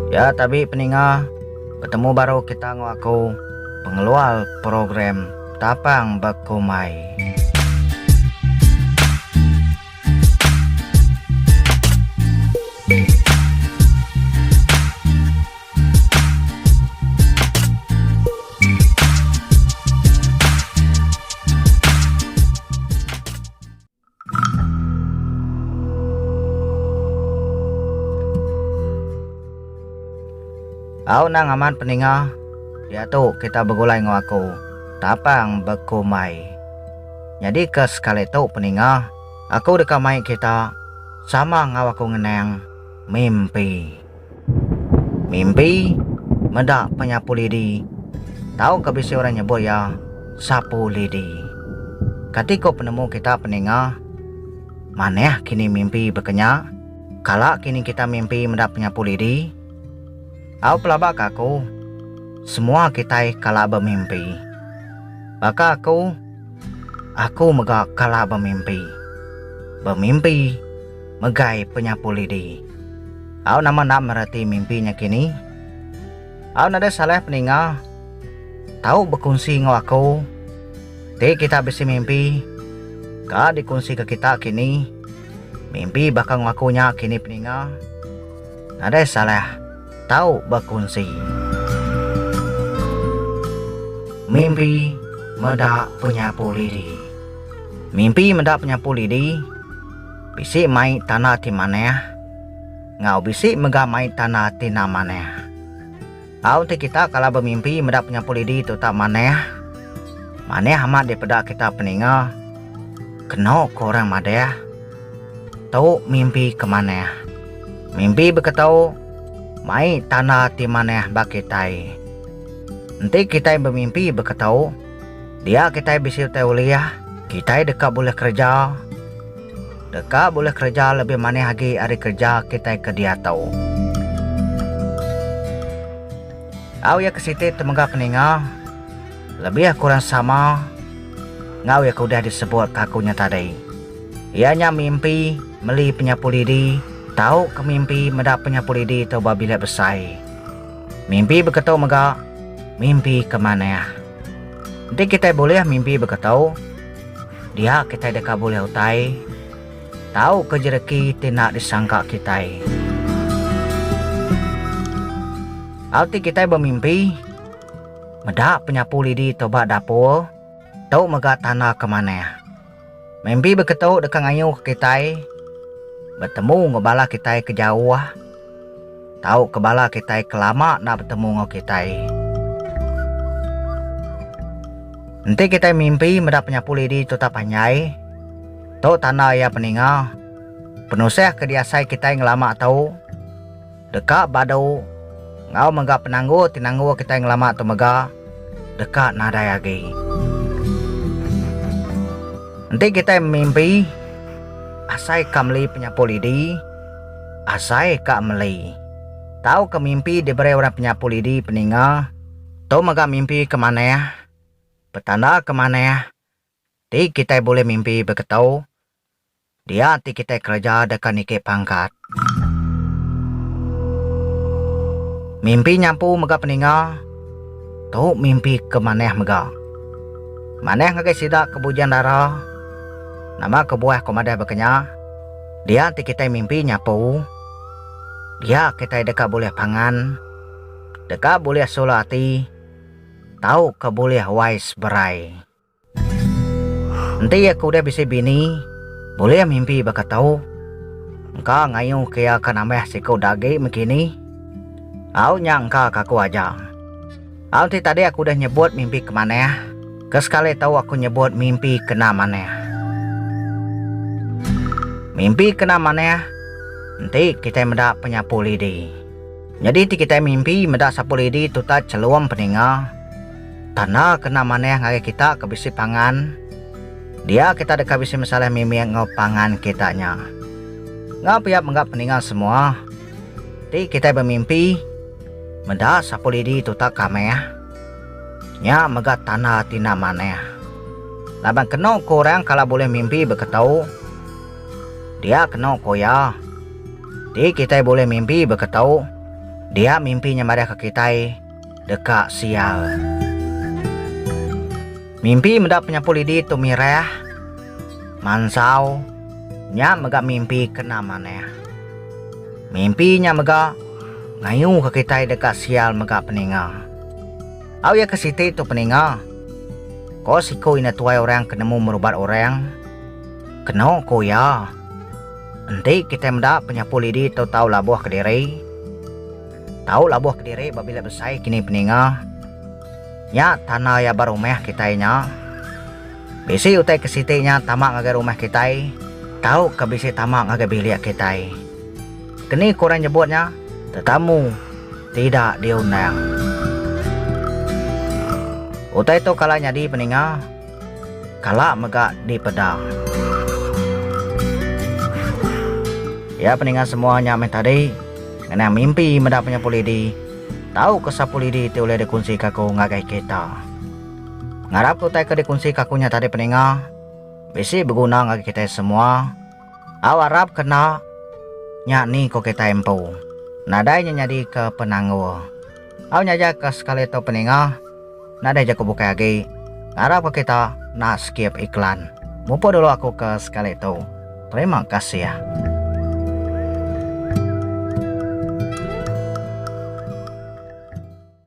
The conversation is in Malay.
Ya, tapi peninga ketemu baru kita ngaku pengeluar program Tapang Bakumai. Au nang aman peninga, dia tuh kita begulai ngaku Tapang Bakumai. Jadi ke sekali tu peninga, aku dekamai kita sama ngawaku ngeneng mimpi. Mimpi mendak penyapu lidi. Tahu kebisi orang nyebut ya sapu lidi. Ketika penemu kita peninga, maneh kini mimpi berkenyak. Kala kini kita mimpi mendak penyapu lidi. Au pelabak aku, semua kita kala bermimpi. Maka aku mega kala bermimpi. Bermimpi megai penyapu lidi. Au nama nak merhati mimpinya kini. Au nada salah peninga. Tahu berkongsi ngau aku. Te kita besi mimpi. Ka dikongsi ke kita kini. Mimpi bakal ngakunya kini peninga. Nada salah. Tahu berkongsi. Mimpi mendak penyapu lidi. Mimpi mendak penyapu lidi. Bisi mai tanah ti maneh. Ngau bisi mega mai tanah ti na maneh. Au ti kita kala bermimpi mendak penyapu lidi tu tak maneh. Maneh amat daripada kita peninga. Kena korang madeh. Tahu mimpi ke maneh. Mimpi berketau mai tanah ti maneh bakitai. Nanti kita bermimpi berketau dia kita bisa teuliah. Kita dekat boleh kerja. Dekat boleh kerja lebih maneh lagi hari kerja kita ke dia tahu. Au ya kesiti temenga peninga. Lebih kurang sama. Ngau ya kudah disebut kakunya tadi. Ianya mimpi meli penyapu lidi. Tahu ke mimpi mendak penyapu lidi atau babila besai. Mimpi berketau mega. Mimpi kemana? Nanti kita boleh mimpi berketau. Dia kita dekat boleh utai. Tahu kejereki tidak disangka kita. Arti kita bermimpi. Mendak penyapu lidi toba dapur. Tahu mega tanah kemana? Mimpi berketau dekat ngayuh kita. Bertemu ngebala kita ke jauh. Tahu kebala kita ke lama nak bertemu ngau kita. Nanti kita mimpi mendak penyapu lidi tu tak panjai. Tahu tanah ya peninga. Penusah kediasai kita yang lama tahu. Dekat badau. Ngau mega penanggu tinanggu kita yang lama tu mega. Dekat nada lagi. Nanti kita mimpi. Asai ka meli penyapu lidi. Asai ka meli. Tahu ke mimpi diberi orang penyapu lidi peninga. Tahu mega mimpi kemana ya? Petanda kemana ya? Ti kita boleh mimpi berketau. Dia ti kita kerja dekat nike pangkat. Mimpi nyampu mega peninga. Tahu mimpi kemana mega. Maneh ngagai sidak kebujan darah. Nama kebuah komadah berkenya. Dia ti kita mimpi nyapu. Dia kita dekat boleh pangan. Dekat boleh solati. Tahu ke boleh wais berai. Nanti aku udah bisa bini. Boleh mimpi berketau. Engkau ngayuh kaya kanameh siku dagi begini. Au nyangka kaku aja. Au ti tadi aku udah nyebut mimpi kemana. Kesekali tahu aku nyebut mimpi kena mana. Mimpi kena mana? Nanti kita mendak penyapu lidi. Jadi kita mimpi mendak sapu lidi tuta celuam peninga. Tanah kena mana ngaya kita kebisi pangan. Dia kita dekat bisi masalah mimpi ngau pangan kitanya. Ngau piap menggap peninga semua. Nanti kita bermimpi mendak sapu lidi tuta kameh. Nya megat tanah tina mana. Labang kena korang kalau boleh mimpi berketau. Dia kena koya. Di kita boleh mimpi berketau. Dia mimpinya mada ke kita dekat sial. Mimpi mendak penyapul di tumireh. Mansau nya mega mimpi kena mana. Mimpinya mega ngayu ke kita dekat sial mega peninga. Au ya ke situ itu peninga. Ko siko ina tuai orang kenemu merubat orang. Keno ko ya. Nanti kita mendak penyapul di tahu labuh kediri. Tahu labuh kediri babila besai kini peninga. Nya tanah ya baru rumah kita nya. Bisi utai ke situ nya tamak ngaga rumah kita. Tahu ke bisi tamak ngaga bilik kita. Kini kurang nyebutnya tetamu tidak diundang. Utai itu kala nyadi peninga. Kala mega di pedang. Ya peninga semuanya men tadi. Ngena mimpi mendak punya pulidi. Tahu kesapulidi itu oleh dikunci kaku ngagai kita. Ngarap utai ke dikunci kakunya tadi peninga. Bisi berguna ngagai kita semua. Awarap kena nyakni ko kita empu. Nadainya nyadi ke penanggu. Aw nyaja ke sekali itu peninga. Nadai jago buka lagi. Ngarap ke kita nak skip iklan. Mupo dulu aku ke sekali itu. Terima kasih ya.